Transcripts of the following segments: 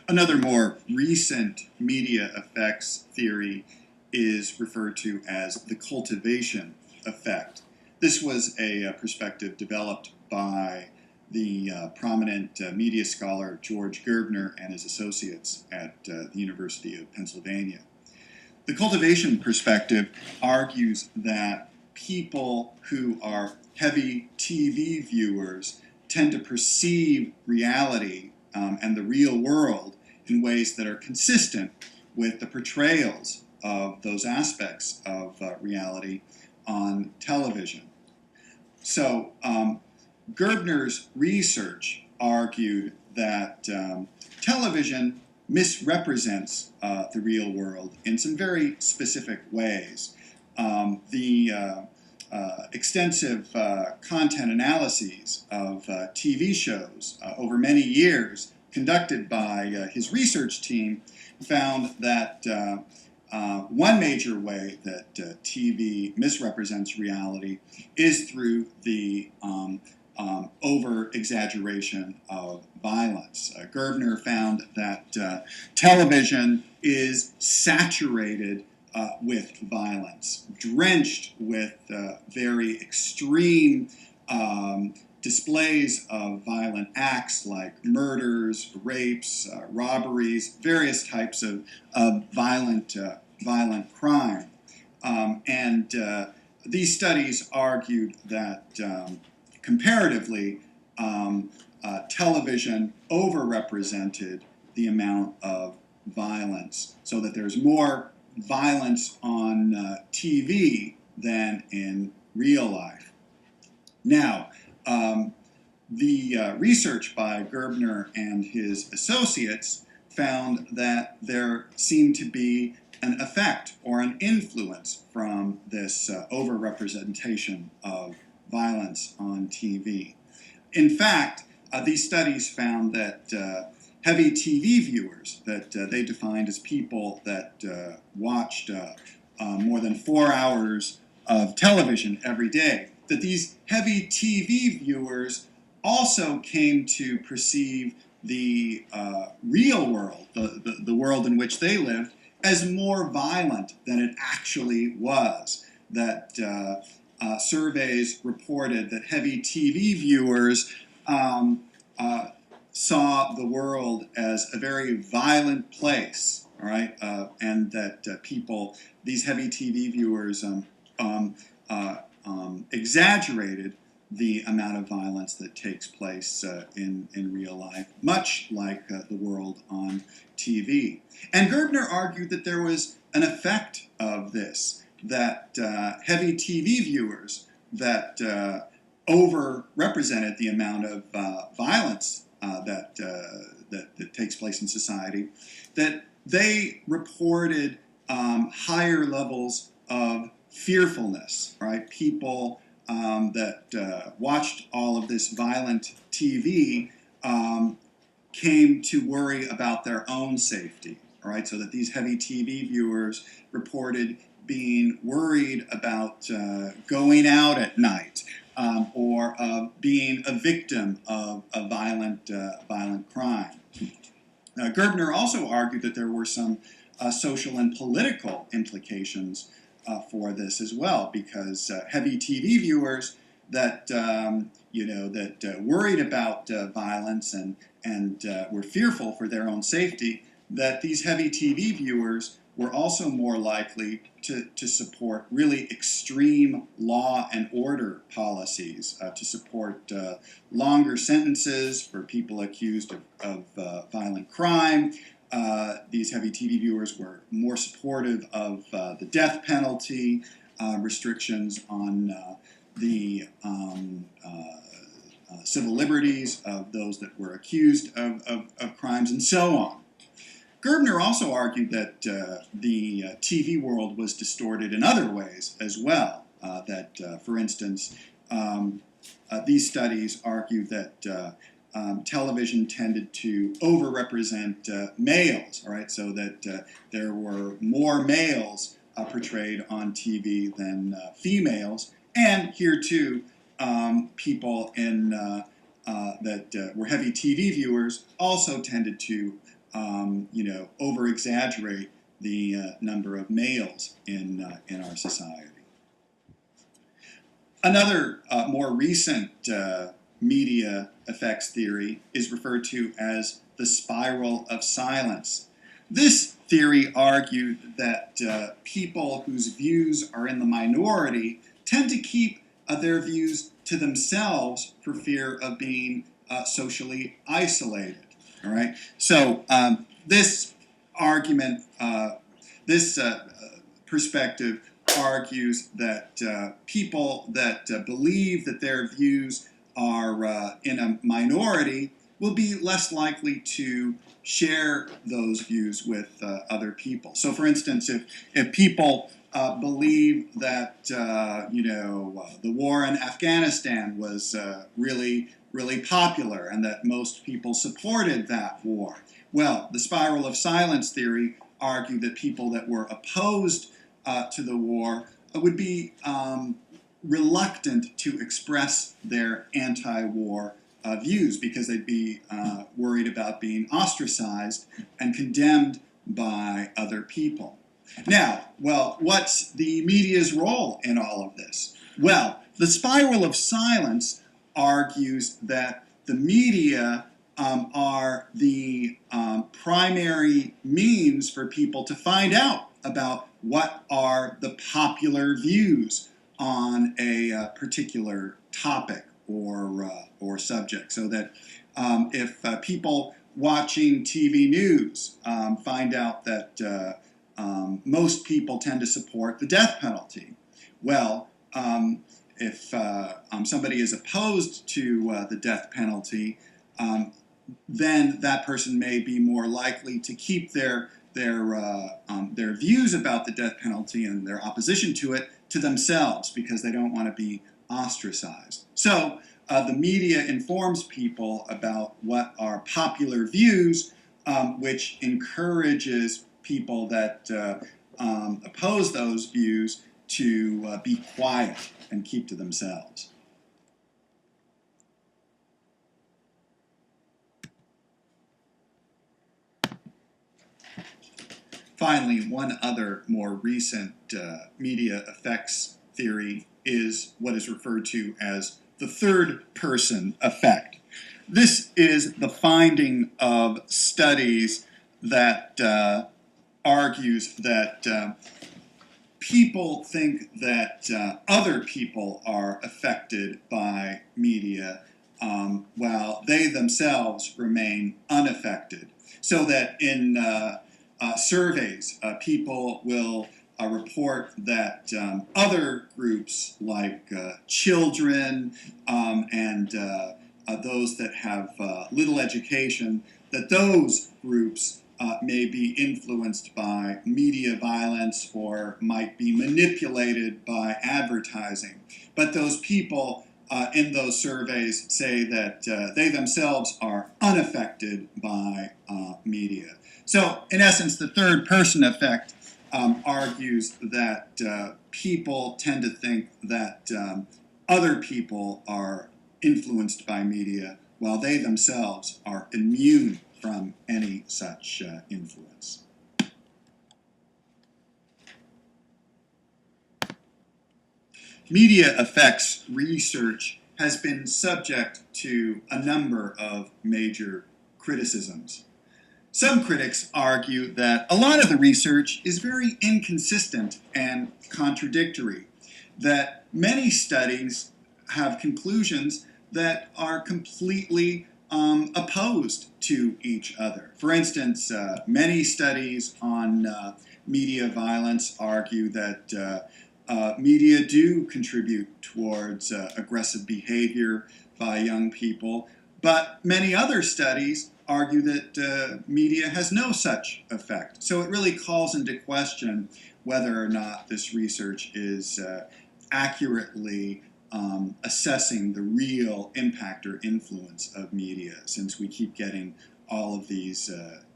Another more recent media effects theory is referred to as the cultivation effect. This was a perspective developed by the prominent media scholar George Gerbner and his associates at the University of Pennsylvania. The cultivation perspective argues that people who are heavy TV viewers tend to perceive reality and the real world in ways that are consistent with the portrayals of those aspects of reality on television. So Gerbner's research argued that television misrepresents the real world in some very specific ways. The extensive content analyses of TV shows over many years conducted by his research team found that one major way that TV misrepresents reality is through the over-exaggeration of violence. Gerbner found that television is saturated with violence, drenched with very extreme displays of violent acts like murders, rapes, robberies, various types of violent crime. And these studies argued that comparatively, television overrepresented the amount of violence, so that there's more violence on TV than in real life. Now, the research by Gerbner and his associates found that there seemed to be an effect or an influence from this overrepresentation of violence on TV. In fact, these studies found that heavy TV viewers, that they defined as people that watched more than 4 hours of television every day, that these heavy TV viewers also came to perceive the real world, the world in which they lived, as more violent than it actually was. That surveys reported that heavy TV viewers saw the world as a very violent place, all right, and that people, these heavy TV viewers, exaggerated the amount of violence that takes place in real life, much like the world on TV. And Gerbner argued that there was an effect of this, that heavy TV viewers that overrepresented the amount of violence that takes place in society, that they reported higher levels of fearfulness, right? People that watched all of this violent TV came to worry about their own safety, all right? So that these heavy TV viewers reported being worried about going out at night or being a victim of a violent crime. Gerbner also argued that there were some social and political implications for this as well, because heavy TV viewers that worried about violence and were fearful for their own safety, that these heavy TV viewers were also more likely to support really extreme law and order policies, to support longer sentences for people accused of violent crime. These heavy TV viewers were more supportive of the death penalty, restrictions on the civil liberties of those that were accused of crimes, and so on. Gerbner also argued that the TV world was distorted in other ways as well. For instance, these studies argued that television tended to overrepresent males, all right, so that there were more males portrayed on TV than females, and here too, people that were heavy TV viewers also tended to over-exaggerate the number of males in our society. Another more recent media effects theory is referred to as the spiral of silence. This theory argued that people whose views are in the minority tend to keep their views to themselves for fear of being socially isolated. All right. So this argument, this perspective argues that people that believe that their views are in a minority will be less likely to share those views with other people. So, for instance, if people believe that the war in Afghanistan was really popular and that most people supported that war, well, the spiral of silence theory argued that people that were opposed to the war would be reluctant to express their anti-war views because they'd be worried about being ostracized and condemned by other people. Now, well, what's the media's role in all of this? Well, the spiral of silence argues that the media are the primary means for people to find out about what are the popular views on a particular topic or subject. So that if people watching TV news find out that most people tend to support the death penalty, well, if somebody is opposed to the death penalty, then that person may be more likely to keep their views about the death penalty and their opposition to it to themselves because they don't want to be ostracized. So the media informs people about what are popular views, which encourages people that oppose those views to be quiet and keep to themselves. Finally, one other more recent media effects theory is what is referred to as the third-person effect. This is the finding of studies that argues that people think that other people are affected by media while they themselves remain unaffected. So that in surveys, people will report that other groups like children and those that have little education, that those groups may be influenced by media violence or might be manipulated by advertising. But those people in those surveys say that they themselves are unaffected by media. So, in essence, the third-person effect argues that people tend to think that other people are influenced by media while they themselves are immune from any such influence. Media effects research has been subject to a number of major criticisms. Some critics argue that a lot of the research is very inconsistent and contradictory, that many studies have conclusions that are completely opposed to each other. For instance, many studies on media violence argue that media do contribute towards aggressive behavior by young people, but many other studies argue that media has no such effect. So it really calls into question whether or not this research is accurately assessing the real impact or influence of media, since we keep getting all of these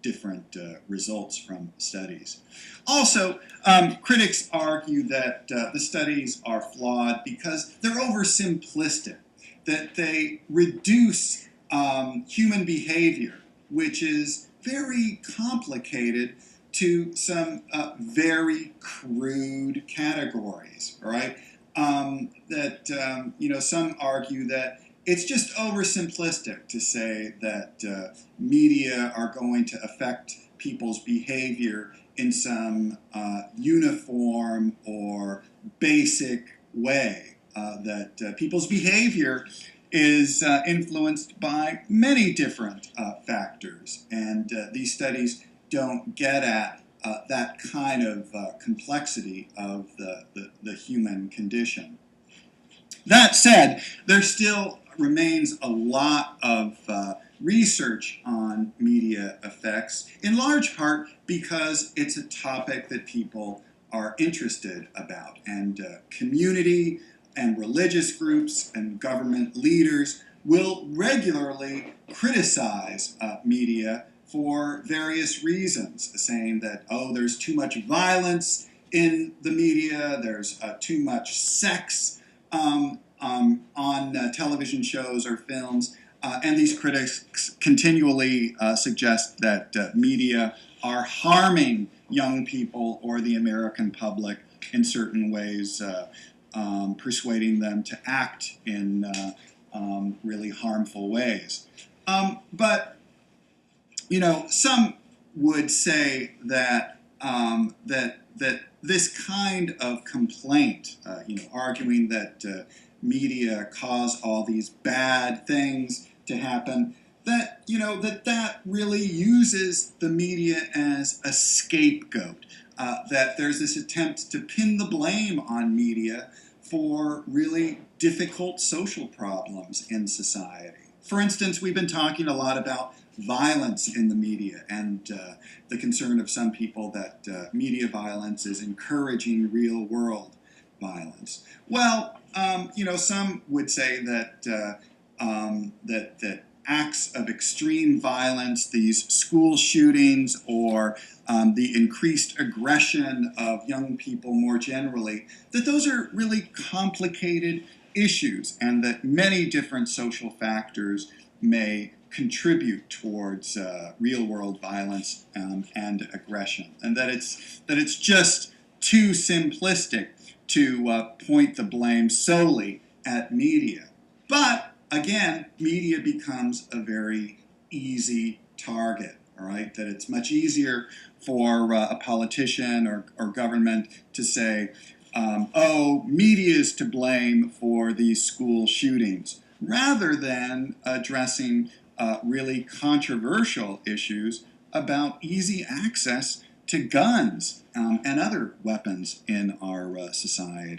different results from studies. Also, critics argue that the studies are flawed because they're oversimplistic, that they reduce human behavior, which is very complicated to some very crude categories, right? Some argue that it's just oversimplistic to say that media are going to affect people's behavior in some uniform or basic way. That people's behavior is influenced by many different factors, and these studies don't get at that kind of complexity of the human condition. That said, there still remains a lot of research on media effects, in large part because it's a topic that people are interested about, and community and religious groups and government leaders will regularly criticize media for various reasons, saying that, oh, there's too much violence in the media, there's too much sex on television shows or films, and these critics continually suggest that media are harming young people or the American public in certain ways, persuading them to act in really harmful ways. But some would say that that this kind of complaint, arguing that media cause all these bad things to happen, that really uses the media as a scapegoat. That there's this attempt to pin the blame on media for really difficult social problems in society. For instance, we've been talking a lot about violence in the media and the concern of some people that media violence is encouraging real-world violence. Well, some would say that that acts of extreme violence, these school shootings, or the increased aggression of young people more generally, that those are really complicated issues, and that many different social factors may contribute towards real-world violence and aggression, and that it's just too simplistic to point the blame solely at media. But again, media becomes a very easy target. All right, that it's much easier for a politician or government to say, oh, media is to blame for these school shootings, rather than addressing really controversial issues about easy access to guns and other weapons in our society.